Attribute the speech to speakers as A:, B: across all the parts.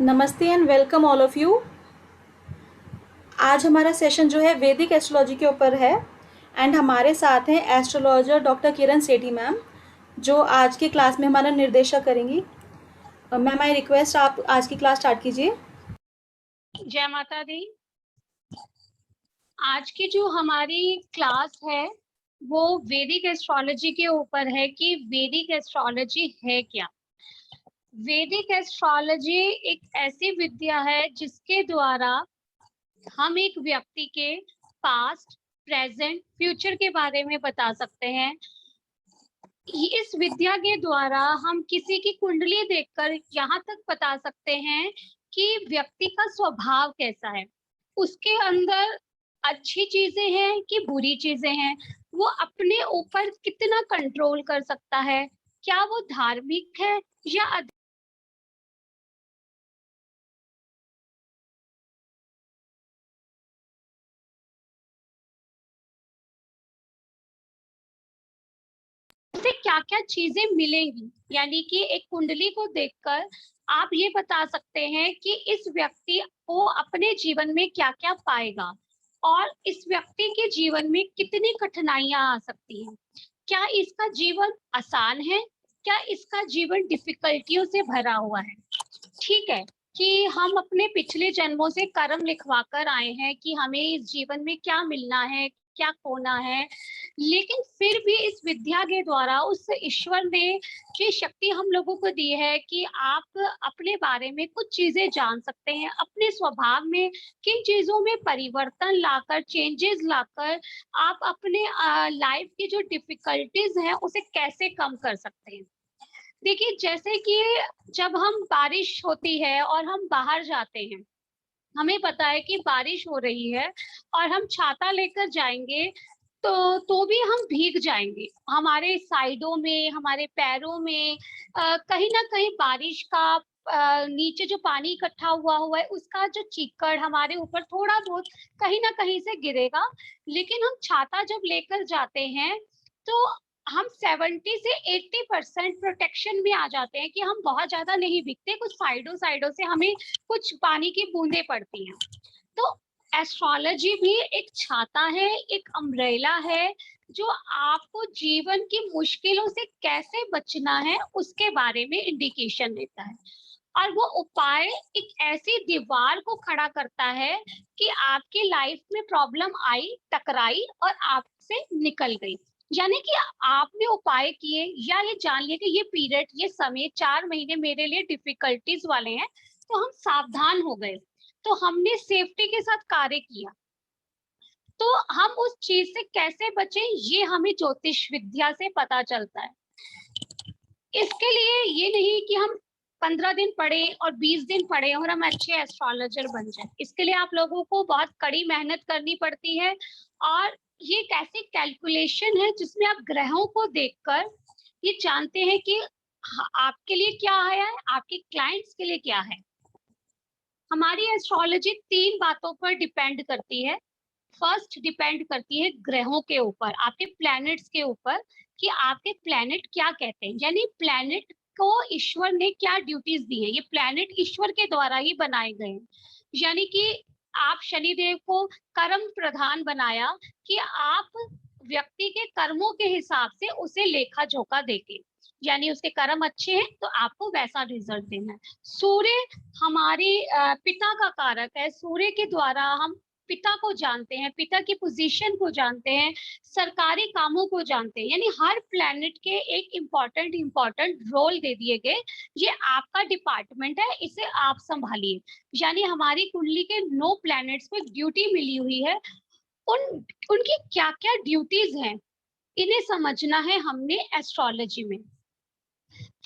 A: नमस्ते and welcome all of you. आज हमारा सेशन जो है वैदिक एस्ट्रोलॉजी के ऊपर है एंड हमारे साथ हैं एस्ट्रोलॉजर डॉक्टर किरण सेठी मैम, जो आज की क्लास में हमारा निर्देशन करेंगी। मैम आई रिक्वेस्ट आप आज की क्लास स्टार्ट कीजिए।
B: जय माता दी। आज की जो हमारी क्लास है वो वैदिक एस्ट्रोलॉजी के ऊपर है कि वैदिक एस्ट्रोलॉजी है क्या। वैदिक एस्ट्रोलॉजी एक ऐसी विद्या है जिसके द्वारा हम एक व्यक्ति के पास्ट, प्रेजेंट, फ्यूचर के बारे में बता सकते हैं। इस विद्या के द्वारा हम किसी की कुंडली देखकर यहाँ तक बता सकते हैं कि व्यक्ति का स्वभाव कैसा है, उसके अंदर अच्छी चीजें हैं कि बुरी चीजें हैं, वो अपने ऊपर कितना कंट्रोल कर सकता है, क्या वो धार्मिक है या से क्या क्या चीजें मिलेंगी। यानी कि एक कुंडली को देखकर आप ये बता सकते हैं कि इस व्यक्ति को अपने जीवन में क्या क्या पाएगा और इस व्यक्ति के जीवन में कितनी कठिनाइयां आ सकती हैं। क्या इसका जीवन आसान है, क्या इसका जीवन डिफिकल्टियों से भरा हुआ है। ठीक है कि हम अपने पिछले जन्मों से कर्म लिखवा कर आए हैं कि हमें इस जीवन में क्या मिलना है, क्या खोना है, लेकिन फिर भी इस विद्या के द्वारा उस ईश्वर ने ये शक्ति हम लोगों को दी है कि आप अपने बारे में कुछ चीजें जान सकते हैं, अपने स्वभाव में किन चीजों में परिवर्तन लाकर, चेंजेस लाकर आप अपने लाइफ की जो डिफिकल्टीज हैं उसे कैसे कम कर सकते हैं। देखिए, जैसे कि जब हम बारिश होती है और हम बाहर जाते हैं, हमें पता है कि बारिश हो रही है और हम छाता लेकर जाएंगे तो भी हम भीग जाएंगे। हमारे साइडों में, हमारे पैरों में कहीं ना कहीं बारिश का नीचे जो पानी इकट्ठा हुआ हुआ है उसका जो चीकड़ हमारे ऊपर थोड़ा बहुत कहीं ना कहीं से गिरेगा। लेकिन हम छाता जब लेकर जाते हैं तो हम 70 से 80% प्रोटेक्शन में आ जाते हैं कि हम बहुत ज्यादा नहीं भीगते, कुछ साइडों साइडों से हमें कुछ पानी की बूंदें पड़ती हैं। तो एस्ट्रोलॉजी भी एक छाता है, एक अम्ब्रेला है, जो आपको जीवन की मुश्किलों से कैसे बचना है उसके बारे में इंडिकेशन देता है। और वो उपाय एक ऐसी दीवार को खड़ा करता है कि आपकी लाइफ में प्रॉब्लम आई, टकराई और आपसे निकल गई। यानी कि आपने उपाय किए या ये जान लिया कि ये पीरियड, ये समय 4 महीने मेरे लिए डिफिकल्टीज वाले हैं, तो हम सावधान हो गए, तो हमने सेफ्टी के साथ कार्य किया। तो हम उस चीज से कैसे बचे ये हमें ज्योतिष विद्या से पता चलता है। इसके लिए ये नहीं कि हम 15 दिन पढ़े और 20 दिन पढ़े और हम अच्छे एस्ट्रोलॉजर बन जाए। इसके लिए आप लोगों को बहुत कड़ी मेहनत करनी पड़ती है और ये एक ऐसी कैलकुलेशन है जिसमें आप ग्रहों को देखकर ये जानते हैं कि आपके लिए क्या है, आपके क्लाइंट्स के लिए क्या है। हमारी एस्ट्रोलॉजी 3 बातों पर डिपेंड करती है। फर्स्ट डिपेंड करती है ग्रहों के ऊपर, आपके प्लैनेट्स के ऊपर, कि आपके प्लैनेट क्या कहते हैं। यानी प्लैनेट को ईश्वर ने क्या ड्यूटीज दी है, ये प्लैनेट ईश्वर के द्वारा ही बनाए गए हैं। यानी कि आप शनिदेव को कर्म प्रधान बनाया कि आप व्यक्ति के कर्मों के हिसाब से उसे लेखा जोखा देके, यानी उसके कर्म अच्छे हैं तो आपको वैसा रिजल्ट देना है। सूर्य हमारे पिता का कारक है, सूर्य के द्वारा हम पिता को जानते हैं, पिता की पोजीशन को जानते हैं, सरकारी कामों को जानते हैं। यानी हर प्लेनेट के एक इम्पोर्टेंट इम्पोर्टेंट रोल दे दिए गए, ये आपका डिपार्टमेंट है, इसे आप संभालिए। यानी हमारी कुंडली के 9 प्लैनेट्स को ड्यूटी मिली हुई है, उन उनकी क्या क्या ड्यूटीज हैं इन्हें समझना है हमने एस्ट्रोलॉजी में।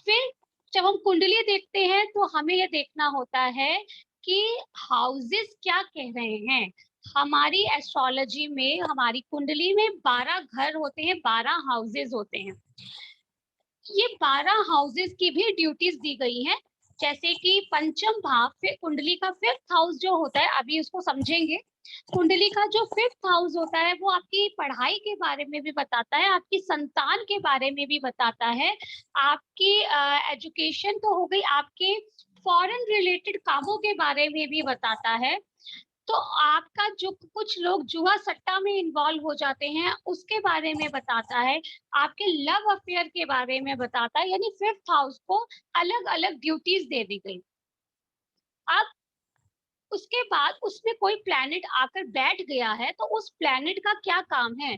B: फिर जब हम कुंडली देखते हैं तो हमें यह देखना होता है कि हाउसेस क्या कह रहे हैं। हमारी एस्ट्रोलॉजी में, हमारी कुंडली में 12 घर होते हैं, 12 हाउसेस होते हैं। ये 12 हाउसेस की भी ड्यूटीज दी गई हैं। जैसे कि पंचम भाव, फिर कुंडली का 5th हाउस जो होता है, अभी उसको समझेंगे। कुंडली का जो 5th हाउस होता है वो आपकी पढ़ाई के बारे में भी बताता है, आपकी संतान के बारे में भी बताता है, आपकी एजुकेशन तो हो गई, आपके फॉरेन रिलेटेड कामों के बारे में भी बताता है। तो आपका जो कुछ लोग जुआ सट्टा में इन्वॉल्व हो जाते हैं उसके बारे में बताता है, आपके लव अफेयर के बारे में बताता है, यानी फिफ्थ हाउस को अलग अलग ड्यूटीज दे दी गई। अब उसके बाद उसमें कोई प्लैनेट आकर बैठ गया है तो उस प्लैनेट का क्या काम है,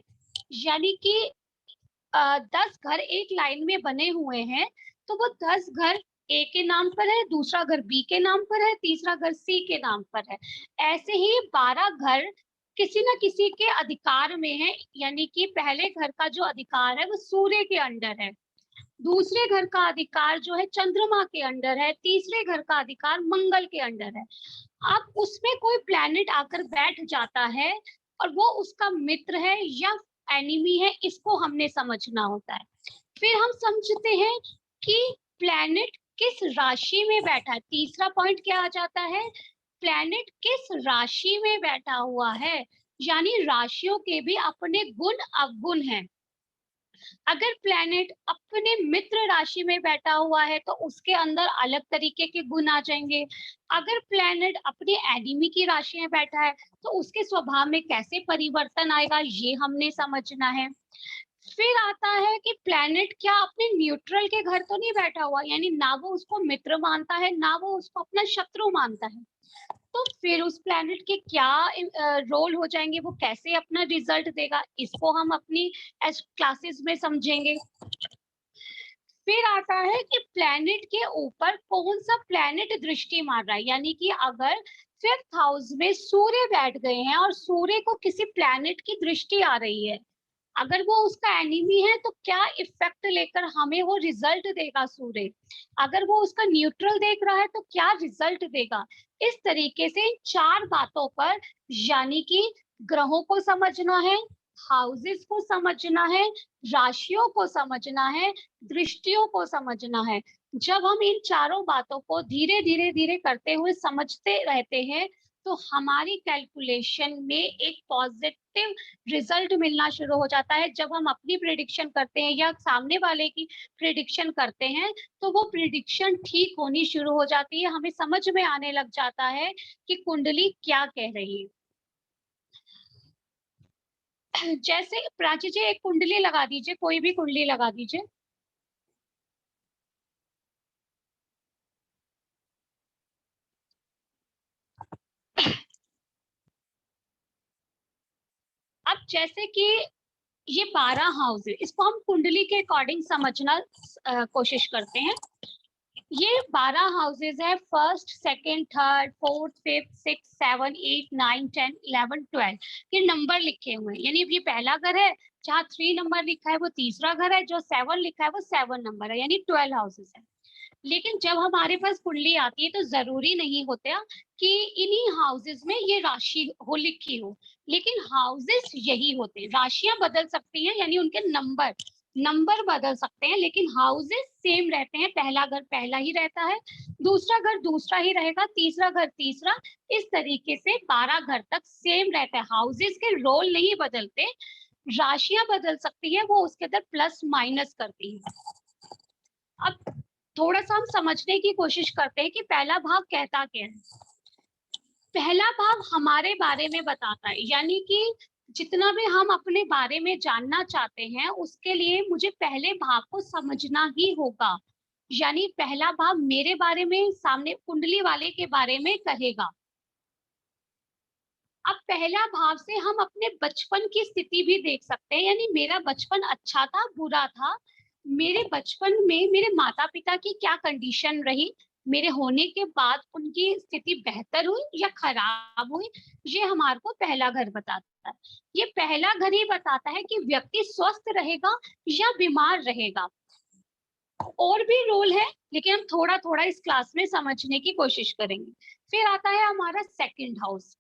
B: यानी कि 10 घर एक लाइन में बने हुए हैं, तो वो 10 घर ए के नाम पर है, दूसरा घर बी के नाम पर है, तीसरा घर सी के नाम पर है। ऐसे ही 12 घर किसी न किसी के अधिकार में है, यानी कि पहले घर का जो अधिकार है वो सूर्य के अंडर है, दूसरे घर का अधिकार जो है चंद्रमा के अंडर है, तीसरे घर का अधिकार मंगल के अंडर है। अब उसमें कोई प्लैनेट आकर बैठ जाता है और वो उसका मित्र है या एनिमी है, इसको हमने समझना होता है। फिर हम समझते हैं कि प्लैनेट किस राशि में बैठा है। तीसरा पॉइंट क्या आ जाता है, प्लैनेट किस राशि में बैठा हुआ है, यानी राशियों के भी अपने गुण अवगुण हैं। अगर प्लैनेट अपने मित्र राशि में बैठा हुआ है तो उसके अंदर अलग तरीके के गुण आ जाएंगे। अगर प्लैनेट अपने एनिमी की राशि में बैठा है तो उसके स्वभाव में कैसे परिवर्तन आएगा, ये हमने समझना है। फिर आता है कि प्लैनेट क्या अपने न्यूट्रल के घर तो नहीं बैठा हुआ, यानी ना वो उसको मित्र मानता है ना वो उसको अपना शत्रु मानता है। तो फिर उस प्लैनेट के क्या रोल हो जाएंगे, वो कैसे अपना रिजल्ट देगा, इसको हम अपनी क्लासेस में समझेंगे। फिर आता है कि प्लैनेट के ऊपर कौन सा प्लैनेट दृष्टि मार रहा है, यानी कि अगर फिफ्थ हाउस में सूर्य बैठ गए हैं और सूर्य को किसी प्लैनेट की दृष्टि आ रही है, अगर वो उसका एनिमी है तो क्या इफेक्ट लेकर हमें वो रिजल्ट देगा सूर्य, अगर वो उसका न्यूट्रल देख रहा है तो क्या रिजल्ट देगा। इस तरीके से इन 4 बातों पर, यानी कि ग्रहों को समझना है, हाउसेस को समझना है, राशियों को समझना है, दृष्टियों को समझना है। जब हम इन चारों बातों को धीरे धीरे धीरे करते हुए समझते रहते हैं तो हमारी कैलकुलेशन में एक पॉजिटिव रिजल्ट मिलना शुरू हो जाता है। जब हम अपनी प्रिडिक्शन करते हैं या सामने वाले की प्रिडिक्शन करते हैं तो वो प्रिडिक्शन ठीक होनी शुरू हो जाती है, हमें समझ में आने लग जाता है कि कुंडली क्या कह रही है। जैसे प्राची जी एक कुंडली लगा दीजिए, कोई भी कुंडली लगा दीजिए। अब जैसे कि ये 12 हाउस है, इसको हम कुंडली के अकॉर्डिंग समझना कोशिश करते हैं। ये 12 हाउसेज है, first second third fourth fifth six seven eight nine 10 11 12, ये नंबर लिखे हुए हैं। यानी ये पहला घर है, जहाँ 3 नंबर लिखा है वो तीसरा घर है, जो 7 लिखा है वो 7 नंबर है, यानी 12 हाउसेज है। लेकिन जब हमारे पास कुंडली आती है तो जरूरी नहीं होता कि इन्हीं हाउसेस में ये राशि हो लिखी हो, लेकिन हाउसेस यही होते हैं। राशियां बदल सकती हैं, यानी उनके नंबर नंबर बदल सकते हैं, लेकिन हाउसेस सेम रहते हैं। पहला घर पहला ही रहता है, दूसरा घर दूसरा ही रहेगा, तीसरा घर तीसरा, इस तरीके से 12 घर तक सेम रहता है। हाउसेस के रोल नहीं बदलते, राशियां बदल सकती है, वो उसके अंदर प्लस माइनस करती है। अब थोड़ा सा हम समझने की कोशिश करते हैं कि पहला भाव कहता क्या है। पहला भाव हमारे बारे में बताता है, यानी कि जितना भी हम अपने बारे में जानना चाहते हैं उसके लिए मुझे पहले भाव को समझना ही होगा। यानी पहला भाव मेरे बारे में, सामने कुंडली वाले के बारे में कहेगा। अब पहला भाव से हम अपने बचपन की स्थिति भी देख सकते हैं, यानी मेरा बचपन अच्छा था बुरा था, मेरे बचपन में मेरे माता पिता की क्या कंडीशन रही, मेरे होने के बाद उनकी स्थिति बेहतर हुई या खराब हुई, ये हमारे को पहला घर बताता है। ये पहला घर ही बताता है कि व्यक्ति स्वस्थ रहेगा या बीमार रहेगा। और भी रोल है, लेकिन हम थोड़ा थोड़ा इस क्लास में समझने की कोशिश करेंगे। फिर आता है हमारा सेकंड हाउस।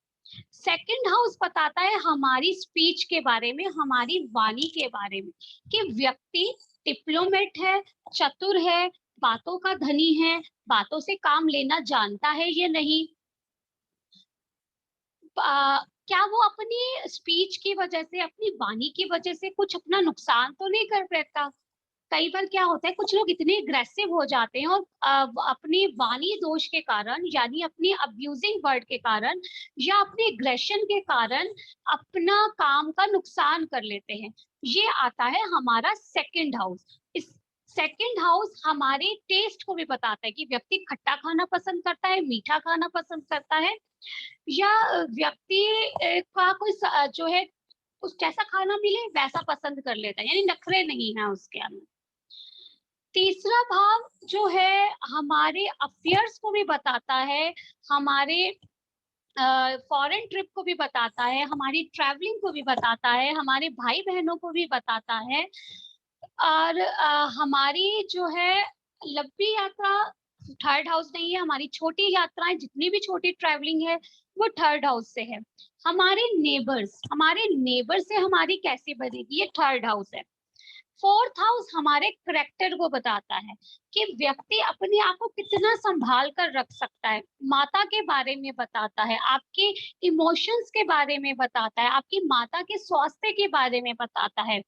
B: सेकंड हाउस बताता है हमारी स्पीच के बारे में, हमारी वाणी के बारे में, कि व्यक्ति डिप्लोमेट है, चतुर है, बातों का धनी है, बातों से काम लेना जानता है या नहीं, क्या वो अपनी स्पीच की वजह से, अपनी वाणी की वजह से कुछ अपना नुकसान तो नहीं कर बैठता। कई बार क्या होता है, कुछ लोग इतने अग्रेसिव हो जाते हैं और अपनी वाणी दोष के कारण, यानी अपनी अब्यूजिंग वर्ड के कारण या अपने एग्रेशन के कारण अपना काम का नुकसान कर लेते हैं। ये आता है हमारा सेकंड हाउस। इस सेकंड हाउस हमारे टेस्ट को भी बताता है कि व्यक्ति खट्टा खाना पसंद करता है, मीठा खाना पसंद करता है, या व्यक्ति का कोई जो है उस जैसा खाना मिले वैसा पसंद कर लेता है, यानी नखरे नहीं है उसके अंदर। तीसरा भाव जो है हमारे अफेयर्स को भी बताता है, हमारे फॉरेन ट्रिप को भी बताता है, हमारी ट्रैवलिंग को भी बताता है, हमारे भाई बहनों को भी बताता है, और हमारी जो है लंबी यात्रा थर्ड हाउस नहीं है, हमारी छोटी यात्राएं जितनी भी छोटी ट्रैवलिंग है वो थर्ड हाउस से है। हमारे नेबर से हमारी कैसी बनेगी, ये थर्ड हाउस है। फोर्थ हाउस हमारे करेक्टर को बताता है कि व्यक्ति अपने आप को कितना संभाल कर रख सकता है, माता के बारे में बताता है, आपके इमोशंस के बारे में बताता है, आपकी माता के स्वास्थ्य के बारे में बताता है,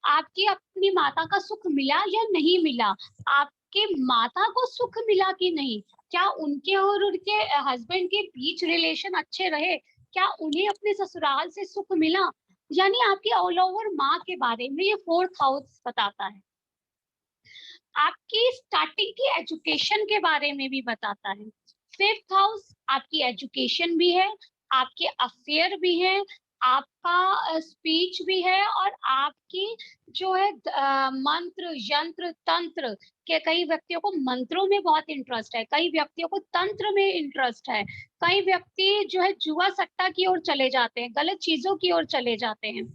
B: आपकी अपनी माता का सुख मिला या नहीं मिला, आपके माता को सुख मिला कि नहीं, क्या उनके और उनके हस्बैंड के बीच रिलेशन अच्छे रहे, क्या उन्हें अपने ससुराल से सुख मिला, यानी आपकी ऑल ओवर माँ के बारे में ये फोर्थ हाउस बताता है। आपकी स्टार्टिंग की एजुकेशन के बारे में भी बताता है। फिफ्थ हाउस आपकी एजुकेशन भी है, आपके अफेयर भी है, आपका स्पीच भी है, और आपकी जो है मंत्र यंत्र तंत्र के, कई व्यक्तियों को मंत्रों में बहुत इंटरेस्ट है, कई व्यक्तियों को तंत्र में इंटरेस्ट है, कई व्यक्ति जो है जुआ सट्टा की ओर चले जाते हैं, गलत चीजों की ओर चले जाते हैं।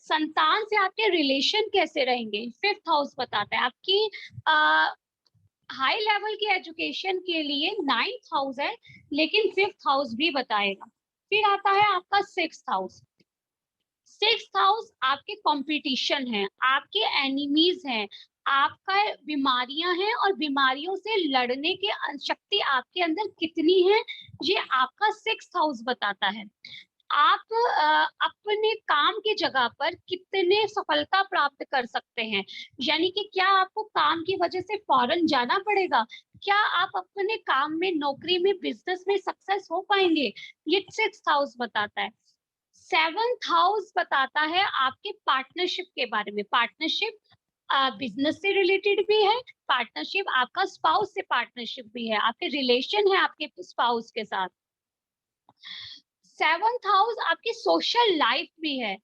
B: संतान से आपके रिलेशन कैसे रहेंगे, फिफ्थ हाउस बताता है। आपकी हाई लेवल की एजुकेशन के लिए नाइन्थ हाउस है, लेकिन फिफ्थ हाउस भी बताएगा। फिर आता है आपका सिक्स्थ हाउस। सिक्स्थ हाउस आपके कंपटीशन है, आपके एनिमीज हैं, आपका बीमारियां हैं, और बीमारियों से लड़ने की शक्ति आपके अंदर कितनी है, ये आपका सिक्स्थ हाउस बताता है। आप अपने काम की जगह पर कितने सफलता प्राप्त कर सकते हैं, यानी कि क्या आपको काम की वजह से फॉरेन जाना पड़ेगा, क्या आप अपने काम में, नौकरी में, बिजनेस में सक्सेस हो पाएंगे, ये सिक्स्थ हाउस बताता है। सेवंथ हाउस बताता है आपके पार्टनरशिप के बारे में। पार्टनरशिप बिजनेस से रिलेटेड भी है, पार्टनरशिप आपका स्पाउस से पार्टनरशिप भी है, आपके रिलेशन है आपके स्पाउस के साथ। सेवंथ हाउस आपकी सोशल लाइफ भी है।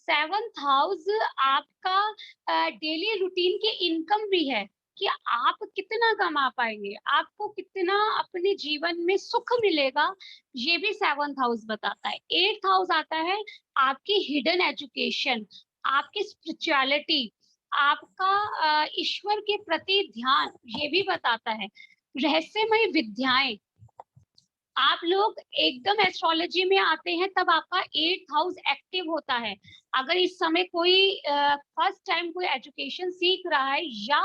B: सेवंथ हाउस आपका डेली रूटीन की इनकम भी है, कि आप कितना कमा पाएंगे, आपको कितना अपने जीवन में सुख मिलेगा, ये भी सेवंथ हाउस बताता है। एट्थ हाउस आता है आपकी हिडन एजुकेशन, आपकी स्पिरिचुअलिटी, आपका ईश्वर के प्रति ध्यान, ये भी बताता है। रहस्यमय विद्याएं, आप लोग एकदम एस्ट्रोलॉजी में आते हैं तब आपका एट्थ हाउस एक्टिव होता है। अगर इस समय कोई फर्स्ट टाइम कोई एजुकेशन सीख रहा है, या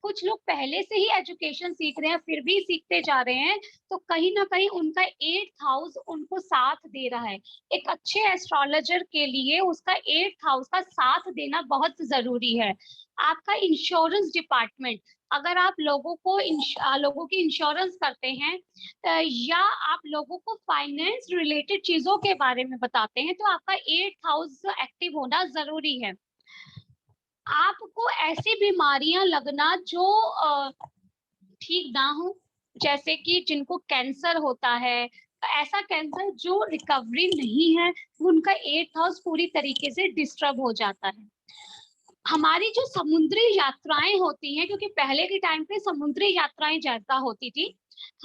B: कुछ लोग पहले से ही एजुकेशन सीख रहे हैं फिर भी सीखते जा रहे हैं, तो कहीं ना कहीं उनका एट्थ हाउस उनको साथ दे रहा है। एक अच्छे एस्ट्रोलॉजर के लिए उसका एट्थ हाउस का साथ देना बहुत जरूरी है। आपका इंश्योरेंस डिपार्टमेंट, अगर आप लोगों की इंश्योरेंस करते हैं, या आप लोगों को फाइनेंस रिलेटेड चीजों के बारे में बताते हैं, तो आपका एट्थ हाउस एक्टिव होना जरूरी है। आपको ऐसी बीमारियां लगना जो ठीक ना हो, जैसे कि जिनको कैंसर होता है, ऐसा कैंसर जो रिकवरी नहीं है, उनका एट्थ हाउस पूरी तरीके से डिस्टर्ब हो जाता है। हमारी जो समुद्री यात्राएं होती हैं, क्योंकि पहले के टाइम पे समुद्री यात्राएं ज्यादा होती थी,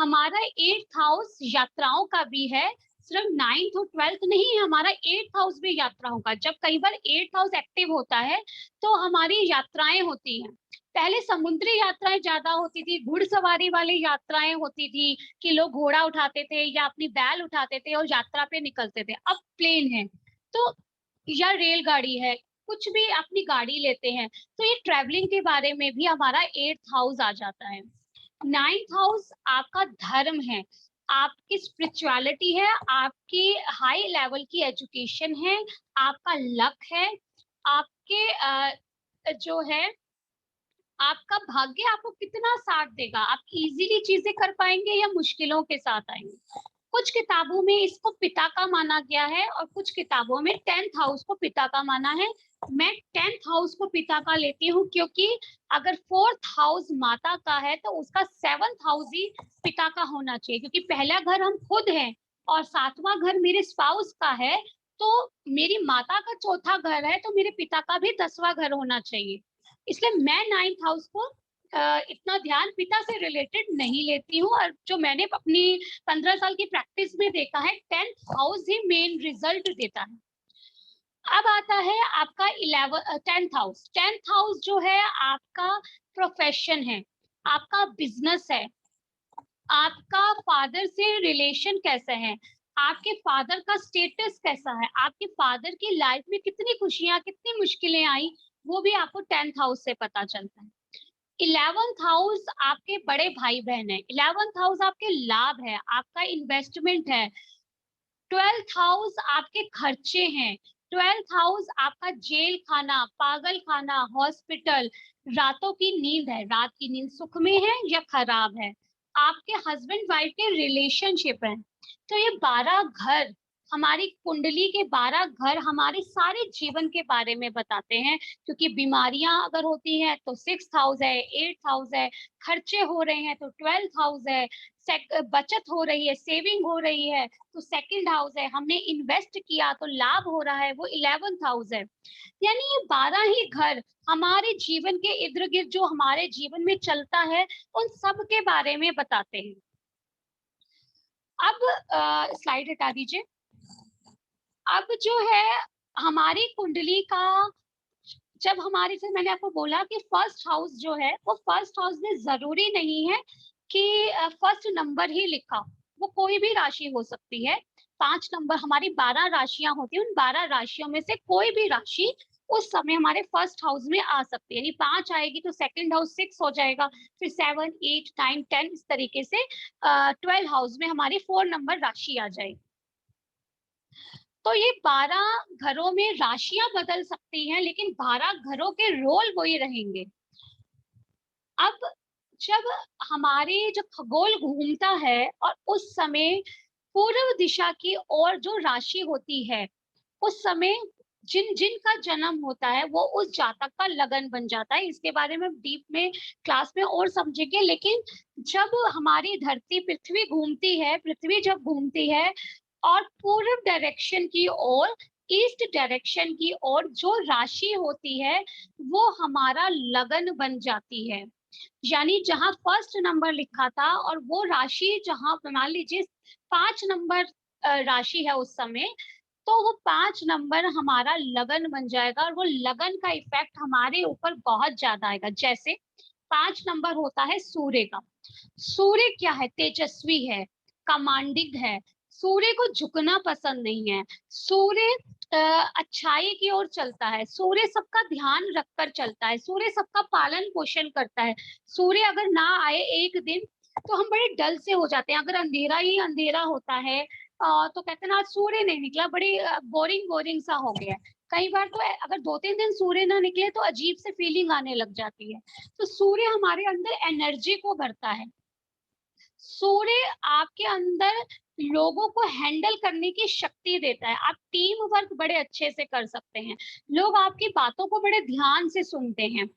B: हमारा एट्थ हाउस यात्राओं का भी है। सिर्फ नाइन्थ और ट्वेल्थ नहीं, हमारा एट्थ हाउस भी यात्राओं का। जब कई बार एट्थ हाउस एक्टिव होता है तो हमारी यात्राएं होती हैं। पहले समुद्री यात्राएं ज्यादा होती थी, घुड़सवारी वाली यात्राएं होती थी, कि लोग घोड़ा उठाते थे या अपनी बैल उठाते थे और यात्रा पे निकलते थे। अब प्लेन है तो, या रेलगाड़ी है, कुछ भी अपनी गाड़ी लेते हैं, तो ये ट्रैवलिंग के बारे में भी हमारा एट्थ हाउस आ जाता है। नाइन्थ हाउस आपका धर्म है, आपकी स्पिरिचुअलिटी है, आपकी हाई लेवल की एजुकेशन है, आपका लक है, आपके जो है आपका भाग्य आपको कितना साथ देगा, आप इजीली चीजें कर पाएंगे या मुश्किलों के साथ आएंगे। कुछ किताबों में इसको पिता का माना गया है और कुछ किताबों में 10th हाउस को पिता का माना है। मैं 10th हाउस को पिता का लेती हूँ, क्योंकि अगर 4th हाउस माता का है तो उसका 7th हाउस ही पिता का होना चाहिए, क्योंकि पहला घर हम खुद हैं और 7वां घर मेरे स्पाउस का है। तो मेरी माता का चौथा घर है तो मेरे पिता का भी 10वां घर होना चाहिए। इसलिए मैं 9th हाउस को इतना ध्यान पिता से रिलेटेड नहीं लेती हूँ। और जो मैंने अपनी 15 साल की प्रैक्टिस में देखा है, 10th हाउस ही मेन रिजल्ट देता है। अब आता है आपका 10th हाउस। 10th हाउस जो है आपका प्रोफेशन है, आपका बिजनेस है, आपका फादर से रिलेशन कैसा है, आपके फादर का स्टेटस कैसा है, आपके फादर की लाइफ में कितनी खुशियां कितनी मुश्किलें आई, वो भी आपको 10th हाउस से पता चलता है। 11th हाउस आपके बड़े भाई बहन है, 11th हाउस आपके लाभ है, आपका इन्वेस्टमेंट है। 12th हाउस आपके खर्चे हैं। 12th हाउस आपका जेल खाना, पागल खाना, हॉस्पिटल, रातों की नींद है, रात की नींद सुख में है या खराब है, आपके हस्बैंड वाइफ के रिलेशनशिप है। तो ये 12 घर, हमारी कुंडली के 12 घर हमारे सारे जीवन के बारे में बताते हैं। क्योंकि बीमारियां अगर होती हैं तो 6th हाउस है, 8th हाउस है, खर्चे हो रहे हैं तो 12th हाउस है, बचत हो रही है, सेविंग हो रही है तो 2nd हाउस है, हमने इन्वेस्ट किया तो लाभ हो रहा है, वो 11th हाउस है। यानी ये 12 ही घर हमारे जीवन के इर्द गिर्द जो हमारे जीवन में चलता है उन सब के बारे में बताते हैं। अब स्लाइड हटा दीजिए। अब जो है हमारी कुंडली का, जब हमारी से मैंने आपको बोला कि फर्स्ट हाउस जो है वो फर्स्ट हाउस में जरूरी नहीं है कि फर्स्ट नंबर ही लिखा हो, वो कोई भी राशि हो सकती है। 5 नंबर, हमारी 12 राशियां होती हैं, उन 12 राशियों में से कोई भी राशि उस समय हमारे फर्स्ट हाउस में आ सकती है। यानी 5 आएगी तो 2nd हाउस 6 हो जाएगा, फिर 7, 8, 9, 10, इस तरीके से 12 हाउस में हमारी 4 नंबर राशि आ जाएगी। तो ये 12 घरों में राशियां बदल सकती हैं, लेकिन 12 घरों के रोल वही रहेंगे। अब जब हमारे जो खगोल घूमता है और उस समय पूर्व दिशा की ओर जो राशि होती है, उस समय जिन जिन का जन्म होता है वो उस जातक का लगन बन जाता है। इसके बारे में डीप में क्लास में और समझेंगे। लेकिन जब हमारी धरती पृथ्वी घूमती है, पृथ्वी जब घूमती है और पूर्व डायरेक्शन की ओर, ईस्ट डायरेक्शन की ओर जो राशि होती है वो हमारा लगन बन जाती है। यानी जहां फर्स्ट नंबर लिखा था और वो राशि जहां मान लीजिए 5 नंबर राशि है उस समय, तो वो 5 नंबर हमारा लगन बन जाएगा और वो लगन का इफेक्ट हमारे ऊपर बहुत ज्यादा आएगा। जैसे 5 नंबर होता है सूर्य का। सूर्य क्या है? तेजस्वी है, कमांडिंग है, सूर्य को झुकना पसंद नहीं है, सूर्य अच्छाई की ओर चलता है, सूर्य सबका ध्यान रखकर चलता है, सूर्य सबका पालन पोषण करता है। सूर्य अगर ना आए एक दिन तो हम बड़े डल से हो जाते हैं। अगर अंधेरा ही अंधेरा होता है तो कहते हैं ना आज सूर्य नहीं निकला, बड़ी बोरिंग बोरिंग सा हो गया है। कई बार तो अगर 2-3 दिन सूर्य ना निकले तो अजीब से फीलिंग आने लग जाती है। तो सूर्य हमारे अंदर एनर्जी को भरता है। सूर्य आपके अंदर लोगों को हैंडल करने की शक्ति देता है। आप टीम वर्क बड़े अच्छे से कर सकते हैं, लोग आपकी बातों को बड़े ध्यान से सुनते हैं।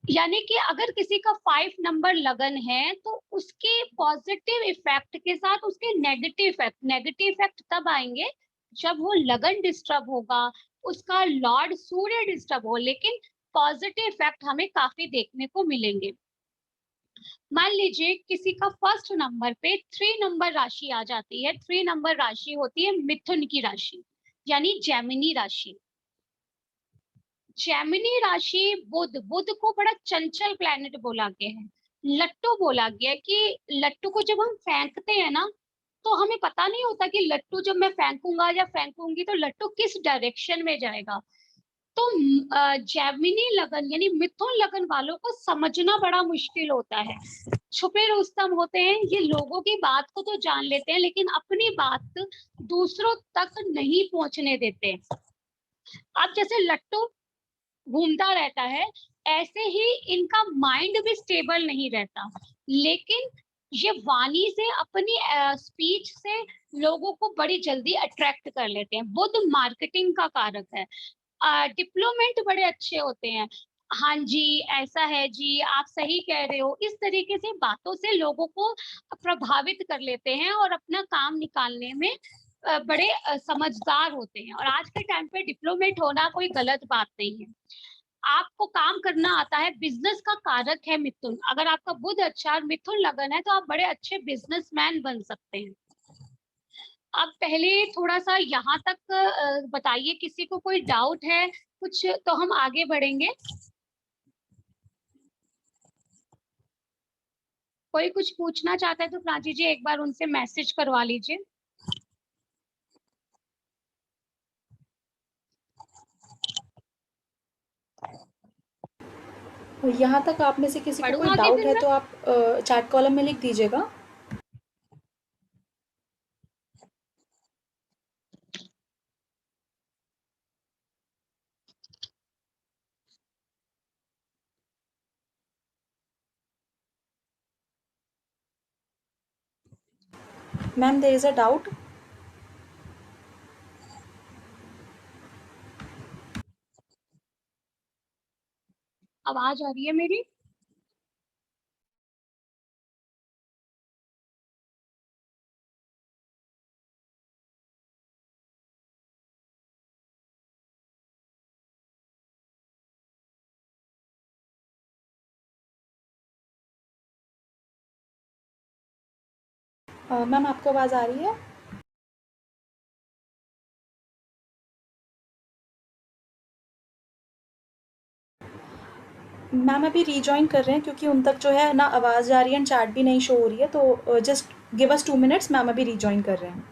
B: यानी कि अगर किसी का 5 नंबर लगन है तो उसके पॉजिटिव इफेक्ट के साथ उसके नेगेटिव इफेक्ट तब आएंगे जब वो लगन डिस्टर्ब होगा, उसका लॉर्ड सूर्य डिस्टर्ब हो, लेकिन पॉजिटिव इफेक्ट हमें काफी देखने को मिलेंगे। मान लीजिए किसी का फर्स्ट नंबर पे 3 नंबर राशि आ जाती है। 3 नंबर राशि होती है मिथुन की राशि, यानी जेमिनी राशि। जेमिनी राशि, बुध, बुध को बड़ा चंचल प्लेनेट बोला गया है, लट्टू बोला गया है। कि लट्टू को जब हम फेंकते हैं ना तो हमें पता नहीं होता कि लट्टू जब मैं फेंकूंगा या फेंकूंगी तो लट्टू किस डायरेक्शन में जाएगा। तो जेमिनी लगन यानी मिथुन लगन वालों को समझना बड़ा मुश्किल होता है। छुपे रुस्तम होते हैं, ये लोगों की बात को तो जान लेते हैं लेकिन अपनी बात दूसरों तक नहीं पहुंचने देते। अब जैसे लट्टू घूमता रहता है ऐसे ही इनका माइंड भी स्टेबल नहीं रहता, लेकिन ये वाणी से, अपनी स्पीच से लोगों को बड़ी जल्दी अट्रैक्ट कर लेते हैं। बुध मार्केटिंग का कारक है। डिप्लोमेंट बड़े अच्छे होते हैं। हाँ जी, ऐसा है जी, आप सही कह रहे हो, इस तरीके से बातों से लोगों को प्रभावित कर लेते हैं और अपना काम निकालने में बड़े समझदार होते हैं। और आज के टाइम पे डिप्लोमेट होना कोई गलत बात नहीं है। आपको काम करना आता है, बिजनेस का कारक है मिथुन। अगर आपका बुध अच्छा और मिथुन लगन है तो आप बड़े अच्छे बिजनेसमैन बन सकते हैं। अब पहले थोड़ा सा यहाँ तक बताइए, किसी को कोई डाउट है कुछ, तो हम आगे बढ़ेंगे। कोई कुछ पूछना चाहता है तो प्राची जी एक बार उनसे मैसेज करवा लीजिए।
A: यहाँ तक आप में से किसी को
B: पढ़ू
A: कोई
B: आगे
A: डाउट
B: फिर
A: है
B: मैं?
A: तो आप चैट कॉलम में लिख दीजिएगा। Ma'am, there is a doubt.
B: आवाज आ रही है मेरी?
A: मैम, आपको आवाज़ आ रही है? मैम अभी रीजॉइन कर रहे हैं क्योंकि उन तक जो है ना आवाज़ जा रही है एंड चैट भी नहीं शो हो रही है, तो just give us 2 minutes. Ma'am अभी रीजॉइन कर रहे हैं।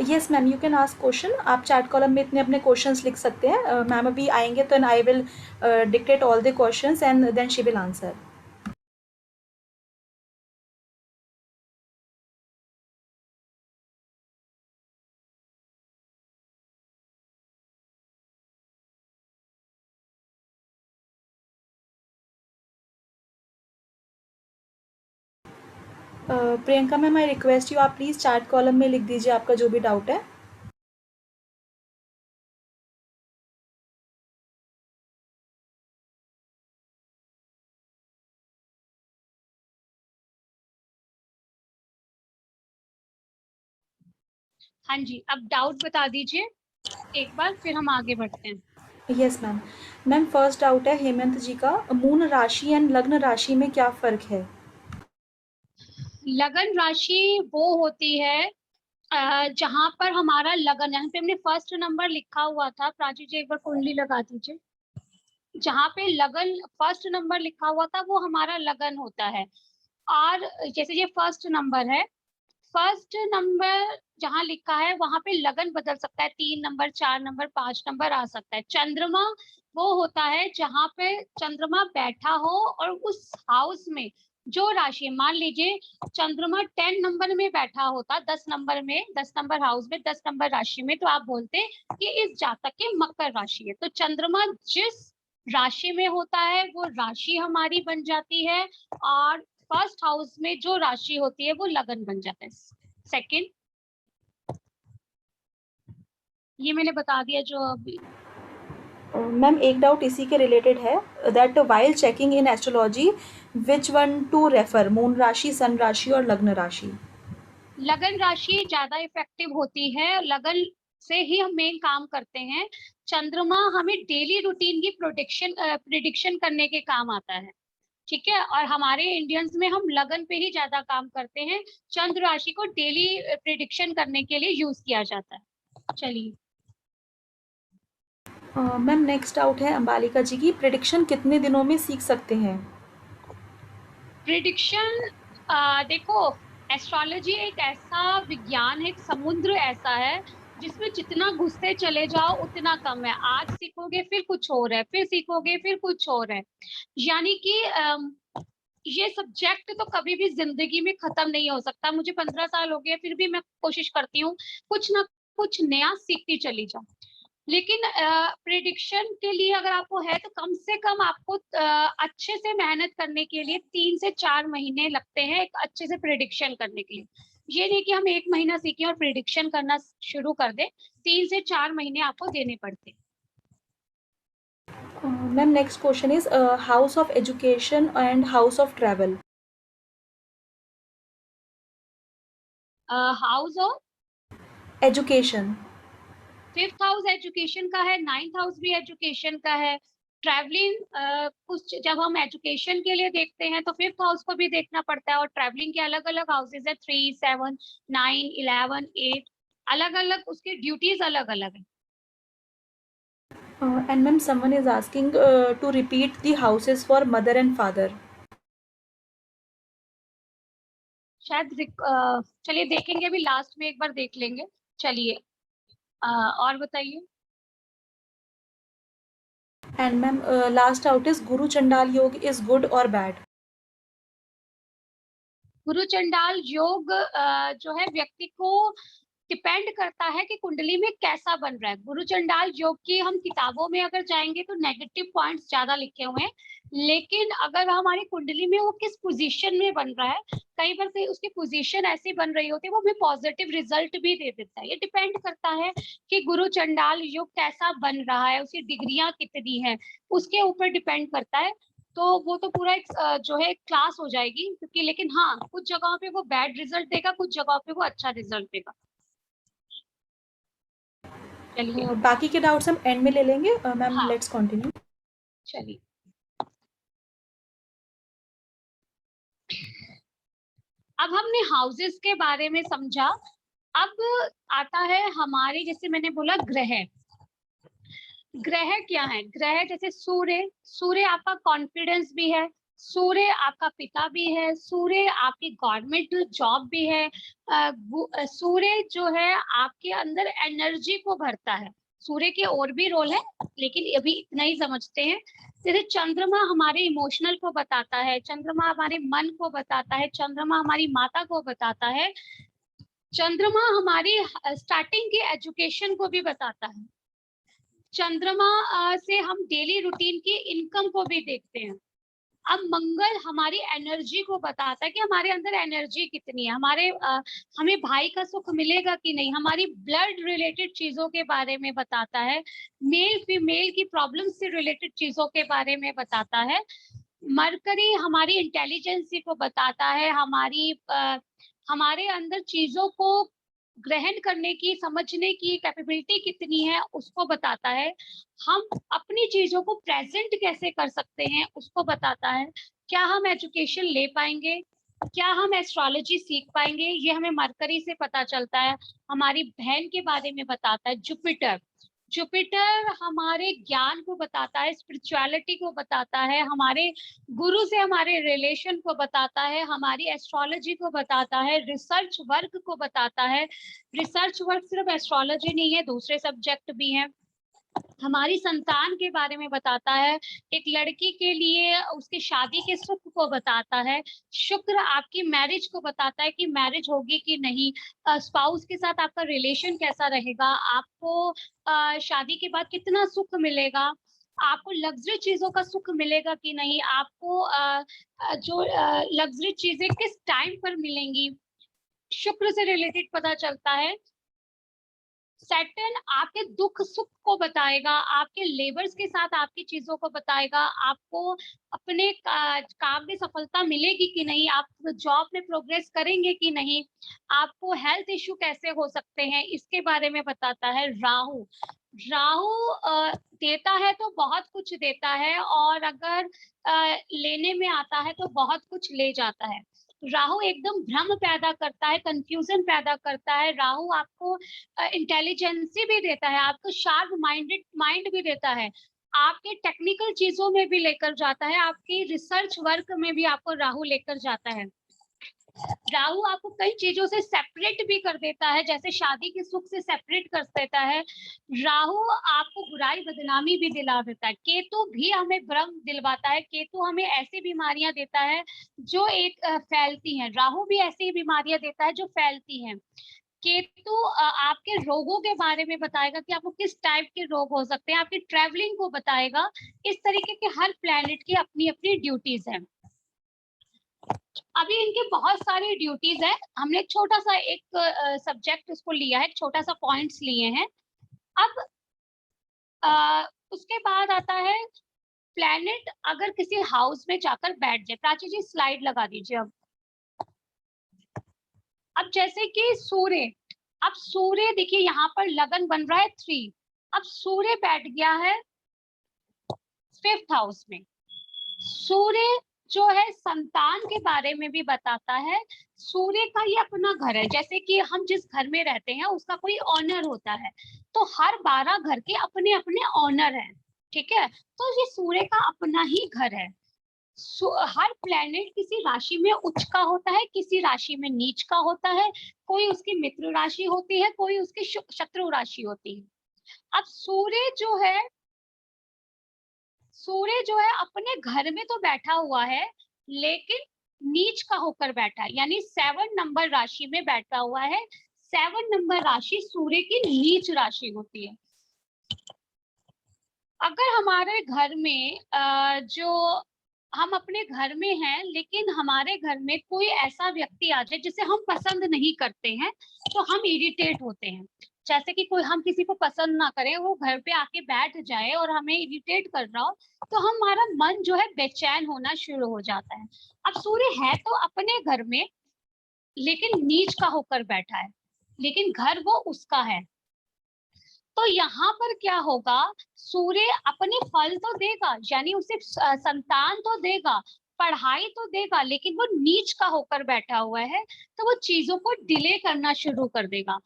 A: Yes ma'am, you can ask question. आप चैट कॉलम में इतने अपने क्वेश्चंस लिख सकते हैं। मैम अभी आएंगे तो I will dictate all the questions and then she will answer. Priyanka ma'am, I request you, आप प्लीज़ चैट कॉलम में लिख दीजिए आपका जो भी डाउट है।
B: हाँ जी, अब डाउट बता दीजिए एक बार, फिर हम आगे बढ़ते हैं।
A: Yes ma'am. Ma'am first doubt है हेमंत जी का, मून राशि एंड लग्न राशि में क्या फ़र्क है?
B: लगन राशि वो होती है जहां पर हमारा लगन, यहाँ पे हमने फर्स्ट नंबर लिखा हुआ था, प्राची जी एक बार कुंडली लगा दीजिए। जहाँ पे लगन फर्स्ट नंबर लिखा हुआ था वो हमारा लगन होता है। और जैसे ये फर्स्ट नंबर है, फर्स्ट नंबर जहाँ लिखा है वहां पे लगन बदल सकता है, 3 नंबर, 4 नंबर, 5 नंबर आ सकता है। चंद्रमा वो होता है जहाँ पे चंद्रमा बैठा हो और उस हाउस में जो राशि, मान लीजिए चंद्रमा 10 नंबर में बैठा होता, 10 नंबर में, 10 नंबर हाउस में, 10 नंबर राशि में, तो आप बोलते कि इस जातक की मकर राशि है। तो चंद्रमा जिस राशि में होता है वो राशि हमारी बन जाती है, और फर्स्ट हाउस में जो राशि होती है वो लगन बन जाता है। सेकंड, ये मैंने बता दिया जो अभी।
A: मैम एक डाउट इसी के रिलेटेड है, that while checking in astrology which one two refer, moon राशि, सन राशि और लग्न राशि?
B: लगन राशि ज्यादा इफेक्टिव होती है, लगन से ही हम मेन काम करते हैं। चंद्रमा हमें डेली रूटीन की प्रिडिक्शन करने के काम आता है, ठीक है। और हमारे इंडियंस में हम लगन पे ही ज्यादा काम करते हैं, चंद्र राशि को डेली प्रिडिक्शन करने के लिए यूज किया जाता है। चलिए,
A: मैम नेक्स्ट डाउट है अंबालिका जी की, प्रिडिक्शन कितने दिनों में सीख सकते हैं?
B: प्रिडिक्शन, देखो, एस्ट्रोलॉजी एक ऐसा विज्ञान है, एक समुद्र ऐसा है जिसमें जितना घुसते चले जाओ उतना कम है। आज सीखोगे फिर कुछ और है, फिर सीखोगे फिर कुछ और है। यानी कि ये सब्जेक्ट तो कभी भी जिंदगी में खत्म नहीं हो सकता। मुझे 15 साल हो गए, फिर भी मैं कोशिश करती हूँ कुछ ना कुछ नया सीखती चली जाऊं। लेकिन प्रिडिक्शन के लिए अगर आपको है तो कम से कम आपको अच्छे से मेहनत करने के लिए 3 से 4 महीने लगते हैं एक अच्छे से प्रिडिक्शन करने के लिए। ये नहीं कि हम 1 महीना सीखें और प्रिडिक्शन करना शुरू कर दें। 3 से 4 महीने आपको देने पड़ते हैं।
A: Ma'am next question is house of education and house of travel.
B: House of
A: education.
B: 5th house education का है, 9th हाउस भी एजुकेशन का है। ट्रैवलिंग कुछ जब हम एजुकेशन के लिए देखते हैं तो 5th हाउस को भी देखना पड़ता है, और ट्रैवलिंग के अलग अलग हाउसेज है, 3, 7, 9, 11, 8, अलग अलग उसकी ड्यूटीज अलग अलग है।
A: And ma'am, someone is asking to repeat the houses for mother and father.
B: शायद चलिए देखेंगे, अभी लास्ट में एक बार देख लेंगे। चलिए और बताइए।
A: And ma'am, last out is Guru Chandal Yog is good or bad?
B: गुरु चंडाल योग जो है व्यक्ति को डिपेंड करता है कि कुंडली में कैसा बन रहा है। गुरु चंडाल योग की हम किताबों में अगर जाएंगे तो नेगेटिव पॉइंट्स ज्यादा लिखे हुए हैं, लेकिन अगर हमारी कुंडली में वो किस पोजीशन में बन रहा है, कई बार कहीं उसकी पोजीशन ऐसी बन रही होती है वो हमें पॉजिटिव रिजल्ट भी दे देता है। ये डिपेंड करता है कि गुरु चंडाल योग कैसा बन रहा है, उसकी डिग्रियां कितनी है, उसके ऊपर डिपेंड करता है। तो वो तो पूरा एक जो है क्लास हो जाएगी, क्योंकि लेकिन हाँ कुछ जगहों पे वो बैड रिजल्ट देगा, कुछ जगहों पे वो अच्छा रिजल्ट देगा। चलिए
A: बाकी के डाउट्स हम एंड में ले लेंगे। मैम
B: हाँ
A: लेट्स कंटिन्यू।
B: चलिए, अब हमने हाउसेस के बारे में समझा। अब आता है हमारे, जैसे मैंने बोला ग्रह। ग्रह क्या है? ग्रह जैसे सूर्य, सूर्य आपका कॉन्फिडेंस भी है, सूर्य आपका पिता भी है, सूर्य आपकी गवर्नमेंट जॉब भी है। सूर्य जो है आपके अंदर एनर्जी को भरता है। सूर्य के और भी रोल है, लेकिन अभी इतना ही समझते हैं। जैसे चंद्रमा हमारे इमोशनल को बताता है, चंद्रमा हमारे मन को बताता है, चंद्रमा हमारी माता को बताता है, चंद्रमा हमारी स्टार्टिंग की एजुकेशन को भी बताता है। चंद्रमा से हम डेली रूटीन की इनकम को भी देखते हैं। अब मंगल हमारी एनर्जी को बताता है कि हमारे अंदर एनर्जी कितनी है, हमें भाई का सुख मिलेगा कि नहीं, हमारी ब्लड रिलेटेड चीजों के बारे में बताता है, मेल फीमेल की प्रॉब्लम से रिलेटेड चीजों के बारे में बताता है। मरकरी हमारी इंटेलिजेंसी को बताता है, हमारे अंदर चीजों को ग्रहण करने की, समझने की कैपेबिलिटी कितनी है उसको बताता है। हम अपनी चीजों को प्रेजेंट कैसे कर सकते हैं उसको बताता है। क्या हम एजुकेशन ले पाएंगे, क्या हम एस्ट्रोलॉजी सीख पाएंगे, ये हमें मरकरी से पता चलता है। हमारी बहन के बारे में बताता है जुपिटर। जुपिटर हमारे ज्ञान को बताता है, स्पिरिचुअलिटी को बताता है, हमारे गुरु से हमारे रिलेशन को बताता है, हमारी एस्ट्रोलॉजी को बताता है, रिसर्च वर्क को बताता है। रिसर्च वर्क सिर्फ एस्ट्रोलॉजी नहीं है, दूसरे सब्जेक्ट भी हैं। हमारी संतान के बारे में बताता है, एक लड़की के लिए उसकी शादी के सुख को बताता है। शुक्र आपकी मैरिज को बताता है कि मैरिज होगी कि नहीं, स्पाउस के साथ आपका रिलेशन कैसा रहेगा, आपको शादी के बाद कितना सुख मिलेगा, आपको लग्जरी चीजों का सुख मिलेगा कि नहीं, आपको जो लग्जरी चीजें किस टाइम पर मिलेंगी, शुक्र से रिलेटेड पता चलता है। सैटर्न आपके दुख सुख को बताएगा, आपके लेबर्स के साथ आपकी चीजों को बताएगा, आपको अपने काम में सफलता मिलेगी कि नहीं, आप जॉब में प्रोग्रेस करेंगे कि नहीं, आपको हेल्थ इश्यू कैसे हो सकते हैं, इसके बारे में बताता है। राहु, राहु देता है तो बहुत कुछ देता है, और अगर लेने में आता है तो बहुत कुछ ले जाता है। राहु एकदम भ्रम पैदा करता है, कंफ्यूजन पैदा करता है। राहु आपको इंटेलिजेंसी भी देता है, आपको शार्प माइंड भी देता है, आपके टेक्निकल चीजों में भी लेकर जाता है, आपकी रिसर्च वर्क में भी आपको राहु लेकर जाता है। राहु आपको कई चीजों से सेपरेट भी कर देता है, जैसे शादी के सुख से सेपरेट कर देता है। राहु आपको बुराई बदनामी भी दिला देता है। केतु भी हमें भ्रम दिलवाता है। केतु हमें ऐसी बीमारियां देता है जो एक फैलती हैं। राहु भी ऐसी बीमारियां देता है जो फैलती हैं। केतु आपके रोगों के बारे में बताएगा कि आपको किस टाइप के रोग हो सकते हैं, आपकी ट्रेवलिंग को बताएगा। इस तरीके के हर प्लैनेट की अपनी अपनी ड्यूटीज हैं। अभी इनके बहुत सारी ड्यूटीज है। हमने छोटा सा एक सब्जेक्ट उसको लिया है, छोटा सा पॉइंट्स लिए हैं। अब उसके बाद आता है प्लैनेट अगर किसी हाउस में जाकर बैठ जाए। प्राची जी स्लाइड लगा दीजिए। अब जैसे कि सूर्य, अब सूर्य देखिए यहाँ पर लगन बन रहा है 3। अब सूर्य बैठ गया है 5th हाउस में। सूर्य जो है संतान के बारे में भी बताता है। सूर्य का ये अपना घर है। जैसे कि हम जिस घर में रहते हैं उसका कोई ऑनर होता है, तो हर 12 घर के अपने अपने ऑनर हैं, ठीक है। तो ये सूर्य का अपना ही घर है। हर प्लेनेट किसी राशि में उच्च का होता है, किसी राशि में नीच का होता है। कोई उसकी मित्र राशि होती है, कोई उसकी शत्रु राशि होती है। अब सूर्य जो है अपने घर में तो बैठा हुआ है, लेकिन नीच का होकर बैठा है, यानी 7 नंबर राशि में बैठा हुआ है। 7 नंबर राशि सूर्य की नीच राशि होती है। अगर हमारे घर में जो हम अपने घर में हैं, लेकिन हमारे घर में कोई ऐसा व्यक्ति आ जाए जिसे हम पसंद नहीं करते हैं, तो हम इरिटेट होते हैं। जैसे कि कोई हम किसी को पसंद ना करें, वो घर पे आके बैठ जाए और हमें इरिटेट कर रहा हो, तो हमारा मन जो है बेचैन होना शुरू हो जाता है। अब सूर्य है तो अपने घर में, लेकिन नीच का होकर बैठा है, लेकिन घर वो उसका है। तो यहाँ पर क्या होगा, सूर्य अपने फल तो देगा, यानी उसे संतान तो देगा, पढ़ाई तो देगा, लेकिन वो नीच का होकर बैठा हुआ है, तो वो चीजों को डिले करना शुरू कर देगा।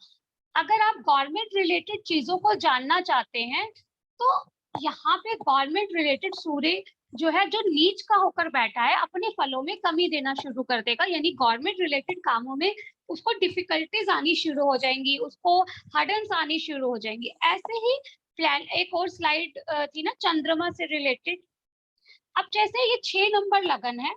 B: अगर आप गवर्नमेंट रिलेटेड चीजों को जानना चाहते हैं, तो यहाँ पे गवर्नमेंट रिलेटेड सूर्य जो है, जो नीच का होकर बैठा है, अपने फलों में कमी देना शुरू कर देगा। यानी गवर्नमेंट रिलेटेड कामों में उसको डिफिकल्टीज आनी शुरू हो जाएंगी, उसको हर्डन्स आनी शुरू हो जाएंगी। ऐसे ही प्लान, एक और स्लाइड थी ना चंद्रमा से रिलेटेड। अब जैसे ये 6 नंबर लगन है,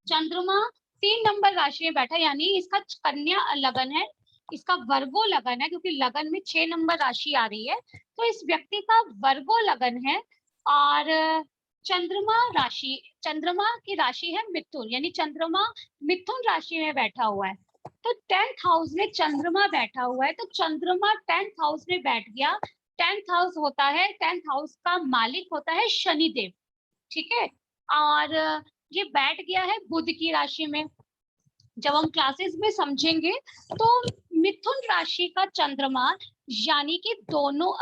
B: चंद्रमा 3 नंबर राशि में बैठा, यानी इसका कन्या लगन है, इसका वर्गो लगन है, क्योंकि लगन में 6 नंबर राशि आ रही है, तो इस व्यक्ति का वर्गो लगन है। और चंद्रमा की राशि है मिथुन, यानी चंद्रमा मिथुन राशि में बैठा हुआ है। तो 10th हाउस में चंद्रमा बैठा हुआ है, तो चंद्रमा 10th हाउस में बैठ गया। 10th हाउस होता है, 10th हाउस का मालिक होता है शनिदेव, ठीक है। और ये बैठ गया है बुध की राशि में। जब हम क्लासेस में समझेंगे, तो मिथुन राशि का चंद्रमा, यानी कि दोनों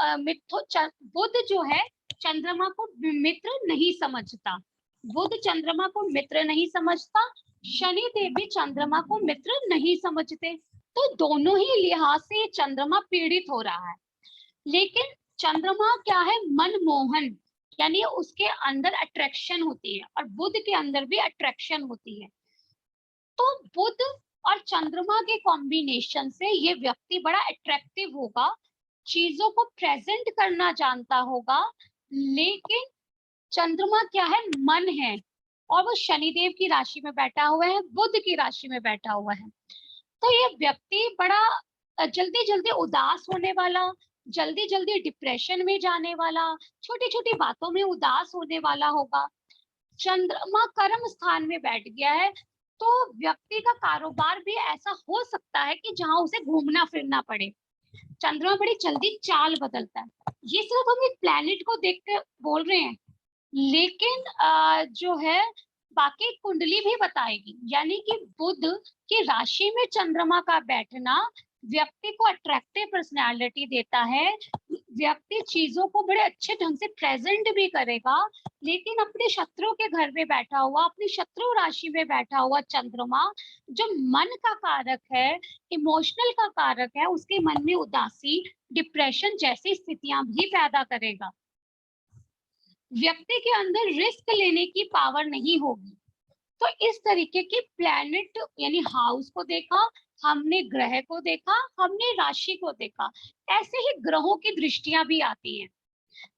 B: बुध जो है चंद्रमा को मित्र नहीं समझता, बुध चंद्रमा को मित्र नहीं समझता, शनि देव भी चंद्रमा को मित्र नहीं समझते, तो दोनों ही लिहाज से चंद्रमा पीड़ित हो रहा है। लेकिन चंद्रमा क्या है, मनमोहन, यानी उसके अंदर अट्रैक्शन होती है, और बुध के अंदर भी अट्रैक्शन होती है। तो बुध और चंद्रमा के कॉम्बिनेशन से ये व्यक्ति बड़ा अट्रैक्टिव होगा, चीजों को प्रेजेंट करना जानता होगा। लेकिन चंद्रमा क्या है, मन है, और वो शनिदेव की राशि में बैठा हुआ है, बुध की राशि में बैठा हुआ है। तो ये व्यक्ति बड़ा जल्दी जल्दी उदास होने वाला, जल्दी जल्दी डिप्रेशन में जाने वाला, छोटी छोटी बातों में उदास होने वाला होगा। चंद्रमा कर्म स्थान में बैठ गया है, तो व्यक्ति का कारोबार भी ऐसा हो सकता है कि जहां उसे घूमना फिरना पड़े। चंद्रमा बड़ी जल्दी चाल बदलता है। ये सिर्फ हम एक प्लैनेट को देख के बोल रहे हैं, लेकिन जो है बाकी कुंडली भी बताएगी। यानी कि बुध की राशि में चंद्रमा का बैठना व्यक्ति को अट्रैक्टिव पर्सनालिटी देता है। व्यक्ति चीजों को बड़े अच्छे ढंग से प्रेजेंट भी करेगा, लेकिन अपने शत्रु के घर में बैठा हुआ, अपनी शत्रु राशि में बैठा हुआ चंद्रमा, जो मन का कारक है, इमोशनल का कारक है, उसके मन में उदासी, डिप्रेशन जैसी स्थितियां भी पैदा करेगा। व्यक्ति के अंदर रिस्क लेने की पावर नहीं होगी। तो इस तरीके के प्लैनेट यानी हाउस को देखा, हमने ग्रह को देखा, हमने राशि को देखा। ऐसे ही ग्रहों की दृष्टियां भी आती हैं,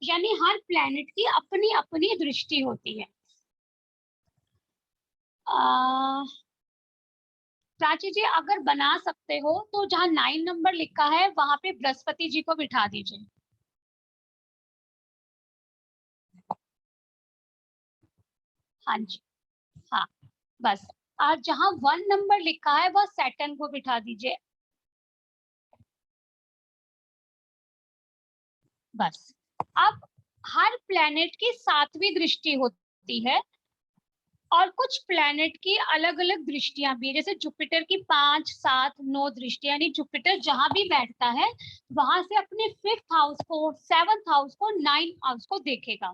B: यानी हर प्लैनेट की अपनी अपनी दृष्टि होती है। प्राची जी अगर बना सकते हो तो जहाँ 9 नंबर लिखा है वहां पे बृहस्पति जी को बिठा दीजिए। हाँ जी, हाँ बस। और जहाँ 1 नंबर लिखा है वह सैटर्न को बिठा दीजिए, बस। अब हर प्लेनेट की 7वीं दृष्टि होती है और कुछ प्लेनेट की अलग अलग दृष्टियां भी है। जैसे जुपिटर की 5, 7, 9 दृष्टि, यानी जुपिटर जहां भी बैठता है वहां से अपने 5th हाउस को, 7th हाउस को, 9th हाउस को देखेगा।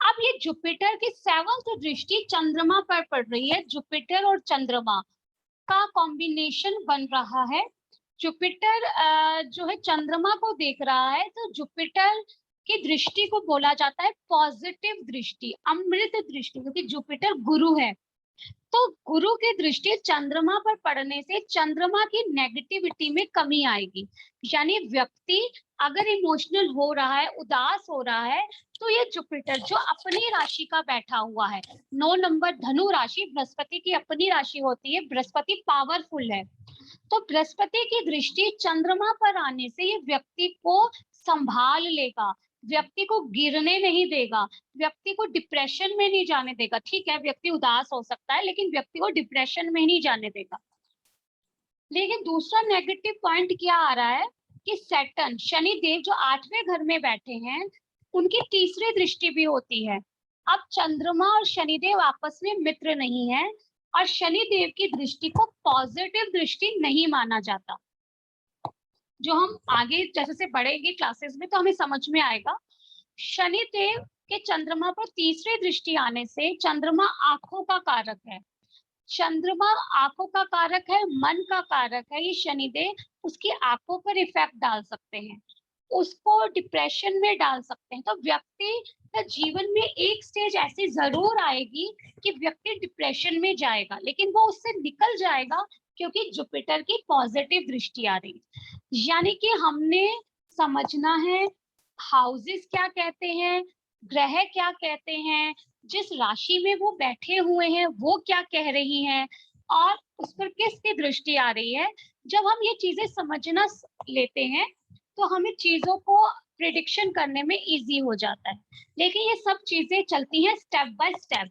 B: अब ये जुपिटर की 7th दृष्टि चंद्रमा पर पड़ रही है। जुपिटर और चंद्रमा का कॉम्बिनेशन बन रहा है। जुपिटर जो है चंद्रमा को देख रहा है, तो जुपिटर की दृष्टि को बोला जाता है पॉजिटिव दृष्टि, अमृत दृष्टि, क्योंकि जुपिटर गुरु है। तो गुरु की दृष्टि चंद्रमा पर पड़ने से चंद्रमा की नेगेटिविटी में कमी आएगी। यानी व्यक्ति अगर इमोशनल हो रहा है, उदास हो रहा है, तो ये जुपिटर जो अपनी राशि का बैठा हुआ है, 9 नंबर धनु राशि बृहस्पति की अपनी राशि होती है, बृहस्पति पावरफुल है, तो बृहस्पति की दृष्टि चंद्रमा पर आने से ये व्यक्ति को संभाल लेगा, व्यक्ति को गिरने नहीं देगा, व्यक्ति को डिप्रेशन में नहीं जाने देगा। ठीक है, व्यक्ति उदास हो सकता है लेकिन व्यक्ति को डिप्रेशन में नहीं जाने देगा। लेकिन दूसरा नेगेटिव पॉइंट क्या आ रहा है कि सैटर्न, शनि देव जो 8वें घर में बैठे हैं, उनकी तीसरी दृष्टि भी होती है। अब चंद्रमा और शनिदेव आपस में मित्र नहीं है और शनिदेव की दृष्टि को पॉजिटिव दृष्टि नहीं माना जाता। जो हम आगे जैसे से बढ़ेंगे क्लासेस में तो हमें समझ में आएगा। शनिदेव के चंद्रमा पर तीसरी दृष्टि आने से, चंद्रमा आंखों का कारक है, चंद्रमा आंखों का कारक है, मन का कारक है, ये शनिदेव उसकी आंखों पर इफेक्ट डाल सकते हैं, उसको डिप्रेशन में डाल सकते हैं। तो व्यक्ति का जीवन में एक स्टेज ऐसी जरूर आएगी कि व्यक्ति डिप्रेशन में जाएगा, लेकिन वो उससे निकल जाएगा क्योंकि जुपिटर की पॉजिटिव दृष्टि आ रही है। यानी कि हमने समझना है हाउसेस क्या कहते हैं, ग्रह क्या कहते हैं, जिस राशि में वो बैठे हुए हैं वो क्या कह रही हैं और उस पर किसकी दृष्टि आ रही है। जब हम ये चीजें समझना लेते हैं तो हमें चीजों को प्रिडिक्शन करने में इजी हो जाता है। लेकिन ये सब चीजें चलती हैं स्टेप बाय स्टेप।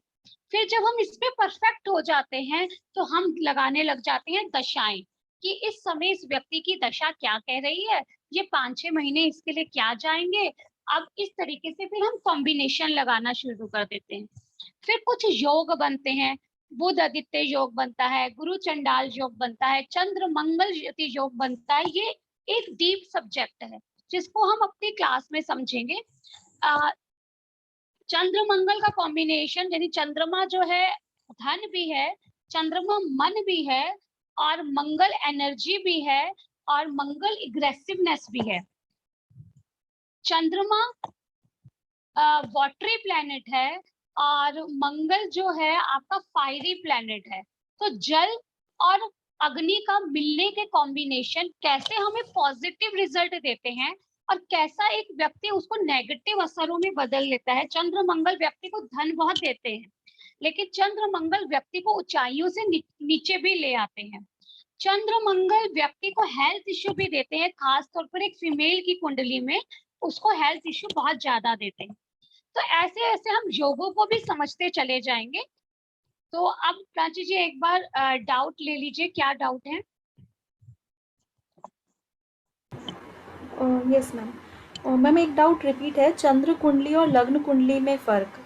B: फिर जब हम इस पे परफेक्ट हो जाते हैं तो हम लगाने लग जाते हैं दशाएं कि इस समय इस व्यक्ति की दशा क्या कह रही है, ये 5-6 महीने इसके लिए क्या जाएंगे। अब इस तरीके से फिर हम कॉम्बिनेशन लगाना शुरू कर देते हैं। फिर कुछ योग बनते हैं, बुध आदित्य योग बनता है, गुरु चंडाल योग बनता है, चंद्र मंगल योग बनता है। ये एक डीप सब्जेक्ट है जिसको हम अपनी क्लास में समझेंगे। चंद्र मंगल का कॉम्बिनेशन, यानी चंद्रमा जो है धन भी है, चंद्रमा मन भी है और मंगल एनर्जी भी है और मंगल एग्रेसिवनेस भी है। चंद्रमा वाटरी प्लैनेट है और मंगल जो है आपका फायरी प्लैनेट है। तो जल और अग्नि का मिलने के कॉम्बिनेशन कैसे हमें पॉजिटिव रिजल्ट देते हैं और कैसा एक व्यक्ति उसको नेगेटिव असरों में बदल लेता है। चंद्र मंगल व्यक्ति को धन बहुत देते हैं लेकिन चंद्र मंगल व्यक्ति को ऊंचाइयों से नीचे भी ले आते हैं। चंद्र मंगल व्यक्ति को हेल्थ इश्यू भी देते हैं, खास तौर पर एक फीमेल की कुंडली में उसको हेल्थ इश्यू बहुत ज्यादा देते हैं। तो ऐसे ऐसे हम योगों को भी समझते चले जाएंगे। तो अब प्राची जी एक बार डाउट ले लीजिए, क्या डाउट है?
A: Yes ma'am. मैम एक डाउट रिपीट है, चंद्र कुंडली और लग्न कुंडली में फ़र्क।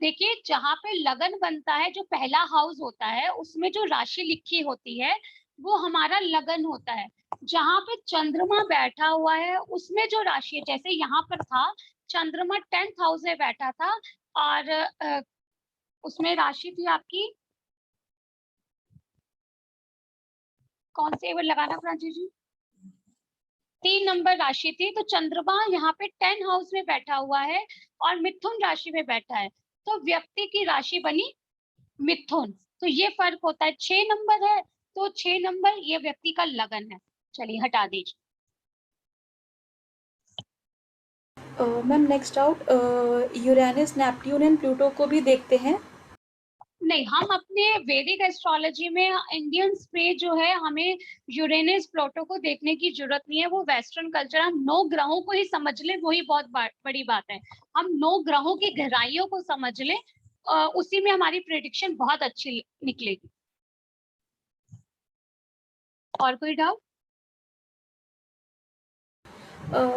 B: देखिए, जहाँ पे लगन बनता है, जो पहला हाउस होता है उसमें जो राशि लिखी होती है वो हमारा लगन होता है। जहाँ पे चंद्रमा बैठा हुआ है उसमें जो राशि है, जैसे यहाँ पर था चंद्रमा 10th हाउस में बैठा था और उसमें राशि थी आपकी, कौन से वर्ड लगाना प्राची जी, 3 नंबर राशि थी। तो चंद्रमा यहाँ पे 10 हाउस में बैठा हुआ है और मिथुन राशि में बैठा है। तो व्यक्ति की राशि बनी मिथुन। तो ये फर्क होता है। 6 नंबर है तो 6 नंबर ये व्यक्ति का लगन है। चलिए हटा दीजिए।
A: Ma'am next out, Uranus, Neptune and Pluto को भी देखते हैं?
B: नहीं, हम अपने वैदिक एस्ट्रोलॉजी में इंडियंस पे जो है हमें यूरेनस प्लूटो को देखने की जरूरत नहीं है। वो वेस्टर्न कल्चर, हम 9 ग्रहों को ही समझ ले, वही बहुत बड़ी बात है। हम 9 ग्रहों की गहराइयों को समझ ले, उसी में हमारी प्रेडिक्शन बहुत अच्छी निकलेगी। और कोई doubt?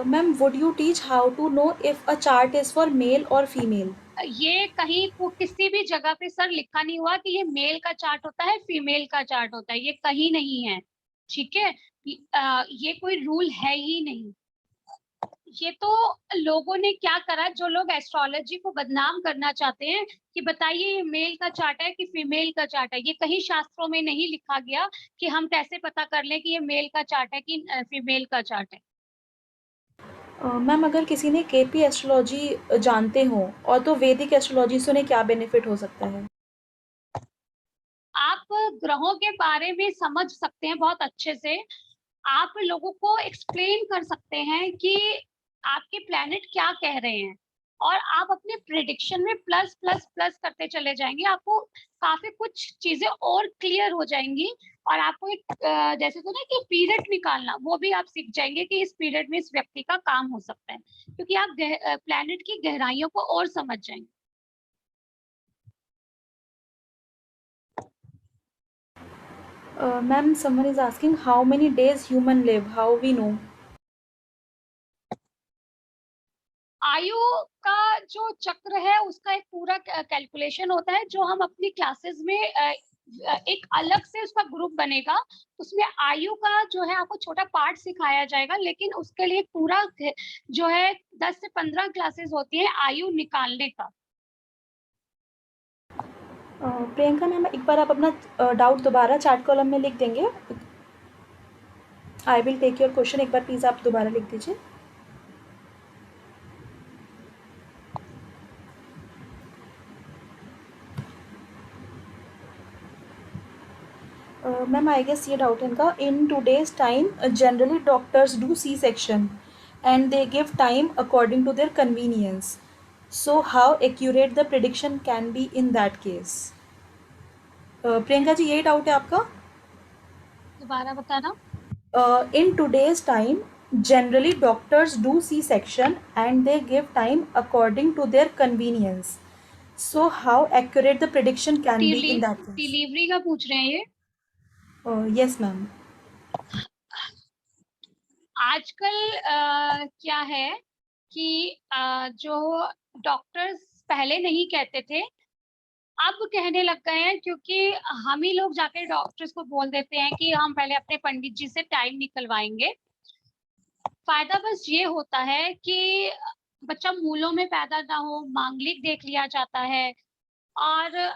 A: Ma'am would you teach how to know if a chart is for male और फीमेल?
B: ये कहीं किसी भी जगह पे सर लिखा नहीं हुआ कि ये मेल का चार्ट होता है, फीमेल का चार्ट होता है, ये कहीं नहीं है। ठीक है, ये कोई रूल है ही नहीं। ये तो लोगों ने क्या करा, जो लोग एस्ट्रोलॉजी को बदनाम करना चाहते हैं कि बताइए ये मेल का चार्ट है कि फीमेल का चार्ट है। ये कहीं शास्त्रों में नहीं लिखा गया कि हम कैसे पता कर लें कि ये मेल का चार्ट है कि फीमेल का चार्ट है।
A: मैम अगर किसी ने केपी एस्ट्रोलॉजी जानते हो और तो वैदिक एस्ट्रोलॉजी से उन्हें क्या बेनिफिट हो सकता है?
B: आप ग्रहों के बारे में समझ सकते हैं बहुत अच्छे से। आप लोगों को एक्सप्लेन कर सकते हैं कि आपके प्लैनेट क्या कह रहे हैं, और आप अपने प्रिडिक्शन में प्लस प्लस प्लस करते चले जाएंगे। आपको काफी कुछ चीजें और क्लियर हो जाएंगी, और आपको एक जैसे तो ना कि पीरियड निकालना, वो भी आप सीख जाएंगे कि इस पीरियड में इस व्यक्ति का काम हो सकता है, क्योंकि आप प्लैनेट की गहराइयों को और समझ जाएंगे।
A: Ma'am, someone is asking how many days human live, how we know?
B: आयु का जो चक्र है उसका एक पूरा कैलकुलेशन होता है, जो हम अपनी क्लासेस में एक अलग से उसका ग्रुप बनेगा। उसमें आयु का जो है आपको छोटा पार्ट सिखाया जाएगा, लेकिन उसके लिए पूरा जो है 10 से 15 क्लासेस होती है आयु निकालने का।
A: प्रियंका मैम, एक बार आप अपना डाउट दोबारा चैट कॉलम में लिख देंगे? I will take your question, एक बार प्लीज़ आप दोबारा लिख दीजिए। मैम आई गेस ये डाउट है इनका, in today's time generally doctors do C section and they give time according to their convenience, so how accurate the prediction can be in that case? Priyanka ji यही doubt है आपका?
B: दोबारा बताना।
A: In today's time, generally doctors do C-section and they give time according to their convenience. So how accurate the prediction can be in that case?
B: Delivery का पूछ रहे हैं ये?
A: Yes, ma'am.
B: आजकल क्या है कि जो डॉक्टर्स पहले नहीं कहते थे, अब कहने लग गए हैं, क्योंकि हम ही लोग जाके डॉक्टर्स को बोल देते हैं कि हम पहले अपने पंडित जी से टाइम निकलवाएंगे। फायदा बस ये होता है कि बच्चा मूलों में पैदा ना हो, मांगलिक देख लिया जाता है, और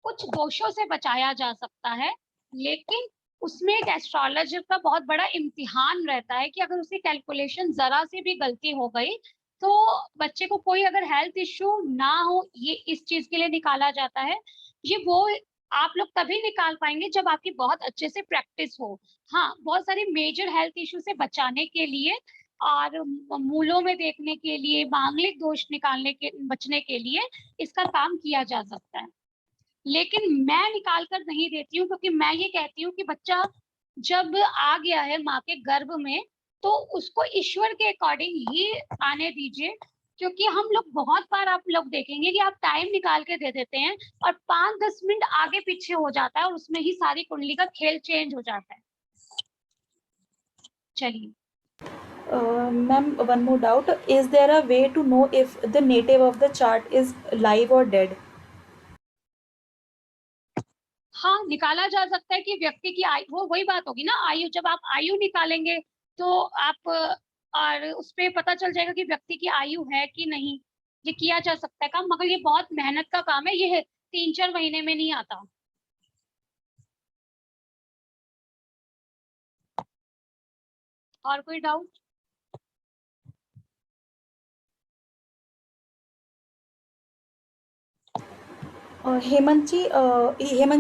B: कुछ दोषों से बचाया जा सकता है। लेकिन उसमें एक एस्ट्रोलॉजर का बहुत बड़ा इम्तिहान रहता है कि अगर उसकी कैलकुलेशन जरा सी भी गलती हो गई, तो बच्चे को कोई अगर हेल्थ इश्यू ना हो, ये इस चीज के लिए निकाला जाता है। ये वो आप लोग तभी निकाल पाएंगे जब आपकी बहुत अच्छे से प्रैक्टिस हो। हाँ, बहुत सारी मेजर हेल्थ इश्यू से बचाने के लिए और मूलों में देखने के लिए, मांगलिक दोष निकालने के बचने के लिए इसका काम किया जा सकता है। लेकिन मैं निकाल कर नहीं देती हूँ, क्योंकि मैं ये कहती हूँ कि बच्चा जब आ गया है माँ के गर्भ में, तो उसको ईश्वर के अकॉर्डिंग ही आने दीजिए। क्योंकि हम लोग बहुत बार, आप लोग देखेंगे कि आप टाइम निकाल के दे देते हैं और 5-10 मिनट आगे पीछे हो जाता है, और उसमें ही सारी कुंडली का खेल चेंज हो जाता है। चलिए।
A: Ma'am, one more doubt. Is there a way to know if the native of the chart is live or dead?
B: हाँ, निकाला जा सकता है कि व्यक्ति की आयु, वो वही बात होगी ना, आयु, जब आप आयु निकालेंगे तो आप और उस पे पता चल जाएगा कि व्यक्ति की आयु है कि नहीं। ये किया जा सकता है काम, मगर ये बहुत मेहनत का काम है, ये 3-4 महीने में नहीं आता। और कोई doubt?
A: Hemant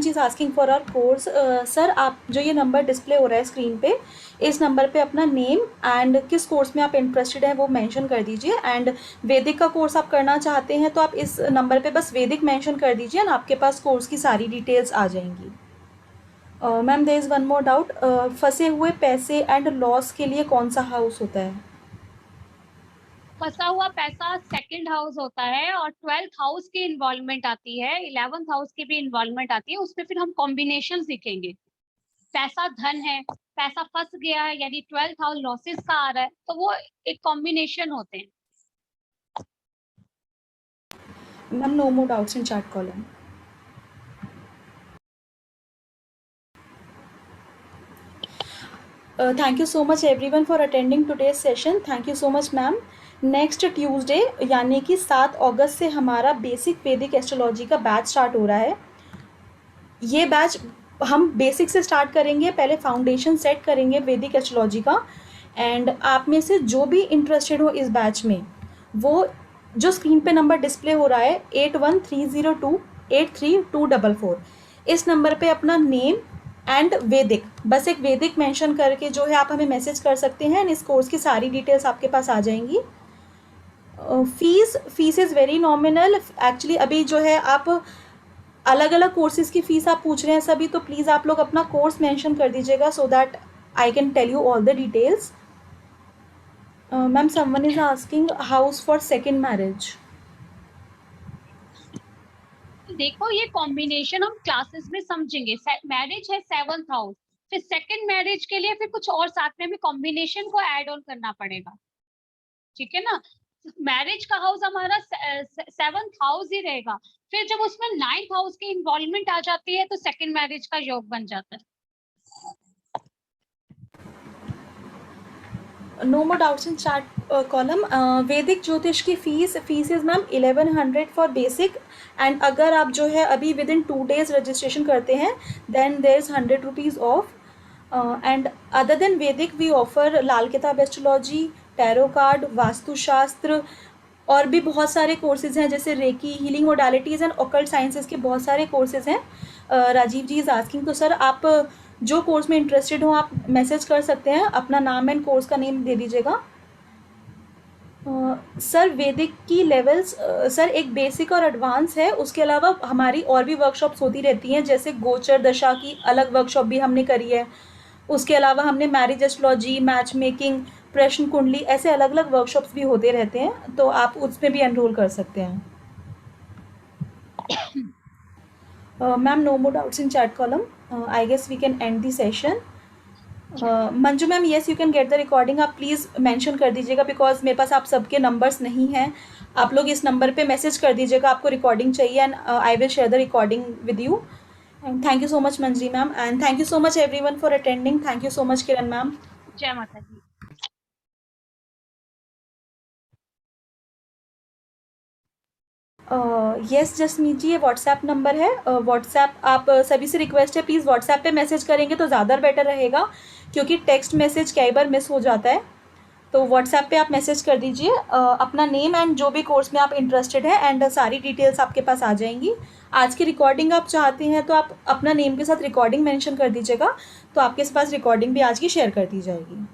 A: ji is asking for our course. Sir, आप जो ये नंबर डिस्प्ले हो रहा है स्क्रीन पे, इस नंबर पे अपना नेम एंड किस कोर्स में आप इंटरेस्टेड हैं वो मेंशन कर दीजिए। एंड वैदिक का कोर्स आप करना चाहते हैं तो आप इस नंबर पे बस वैदिक मेंशन कर दीजिए एंड आपके पास कोर्स की सारी डिटेल्स आ जाएंगी। Ma'am, there is one more doubt, फंसे हुए पैसे एंड लॉस के लिए कौन सा हाउस होता है?
B: फंसा हुआ पैसा सेकंड हाउस होता है, और 12th हाउस की इन्वॉल्वमेंट आती है, 11th हाउस की भी इन्वॉल्वमेंट आती है। उसमें फिर हम कॉम्बिनेशन सीखेंगे। पैसा धन है, पैसा फंस गया है, यानी 12th हाउस लॉसेस का आ रहा है, तो वो एक कॉम्बिनेशन होते हैं।
A: Ma'am, no more doubts in chat column. Thank you so much everyone for attending today's session. Thank you so much ma'am. Next Tuesday यानी कि 7 अगस्त से हमारा बेसिक वैदिक एस्ट्रोलॉजी का बैच स्टार्ट हो रहा है। ये बैच हम बेसिक से स्टार्ट करेंगे, पहले फाउंडेशन सेट करेंगे वैदिक एस्ट्रोलॉजी का। एंड आप में से जो भी इंटरेस्टेड हो इस बैच में, वो जो स्क्रीन पे नंबर डिस्प्ले हो रहा है 8130283244, इस नंबर पे अपना नेम एंड वैदिक, बस एक वैदिक मेंशन करके जो है आप हमें मैसेज कर सकते हैं एंड इस कोर्स की सारी डिटेल्स आपके पास आ जाएंगी। Fees is very nominal actually. अभी जो है आप अलग अलग कोर्सेज़ की फ़ीस आप पूछ रहे हैं सभी, तो प्लीज़ आप लोग अपना कोर्स मेंशन कर दीजिएगा so that I can tell you all the details. Ma'am, someone is asking house for second marriage.
B: देखो, ये कॉम्बिनेशन हम क्लासेस में समझेंगे। मैरिज है 7th हाउस, फिर सेकंड मैरिज के लिए फिर कुछ और साथ में हमें कॉम्बिनेशन को ऐड ऑन करना पड़ेगा, ठीक है ना। मैरिज का हाउस हमारा 7th हाउस ही रहेगा, फिर जब उसमें 9th हाउस की इन्वॉल्वमेंट आ जाती है तो सेकंड मैरिज का योग बन जाता है।
A: No more doubts in chat column. वैदिक ज्योतिष की fees is ma'am 1100 for basic, and अगर आप जो है अभी विद इन 2 days रजिस्ट्रेशन करते हैं then there is 100 rupees off. And other than Vedic we offer Lal Kitab astrology, tarot card, वास्तुशास्त्र, और भी बहुत सारे कोर्सेज हैं जैसे reiki, healing modalities and occult sciences के बहुत सारे कोर्सेज हैं। राजीव जी इज़ आस्किंग, तो सर आप जो कोर्स में इंटरेस्टेड हो आप मैसेज कर सकते हैं, अपना नाम एंड कोर्स का नेम दे दीजिएगा। सर, वैदिक की लेवल्स सर एक बेसिक और एडवांस है, उसके अलावा हमारी और भी वर्कशॉप्स होती रहती हैं, जैसे गोचर दशा की अलग वर्कशॉप भी हमने करी है। उसके अलावा हमने मैरिज एस्ट्रोलॉजी, मैच मेकिंग, प्रश्न कुंडली, ऐसे अलग अलग वर्कशॉप्स भी होते रहते हैं, तो आप उसमें भी एनरोल कर सकते हैं। Ma'am, no more doubts in chat column. I guess we can end the session. Manju ma'am, yes you can get the recording. आप प्लीज़ मेंशन कर दीजिएगा बिकॉज मेरे पास आप सबके नंबर्स नहीं हैं। आप लोग इस नंबर पे मैसेज कर दीजिएगा आपको रिकॉर्डिंग चाहिए and I will share the recording with you. And thank you so much Manjari ma'am, and thank you so much everyone for attending. Thank you so much Kiran ma'am.
B: जय माता दी।
A: Yes Jasmeet जी, ये WhatsApp number है। WhatsApp आप सभी से request है please WhatsApp पे message करेंगे तो ज़्यादा बेटर रहेगा, क्योंकि टेक्स्ट मैसेज कई बार मिस हो जाता है। तो व्हाट्सएप पे आप मैसेज कर दीजिए अपना नेम एंड जो भी कोर्स में आप इंटरेस्टेड है, एंड सारी डिटेल्स आपके पास आ जाएंगी। आज की रिकॉर्डिंग आप चाहते हैं तो आप अपना नेम के साथ रिकॉर्डिंग मेंशन कर दीजिएगा, तो आपके पास रिकॉर्डिंग भी आज की शेयर कर दी जाएगी।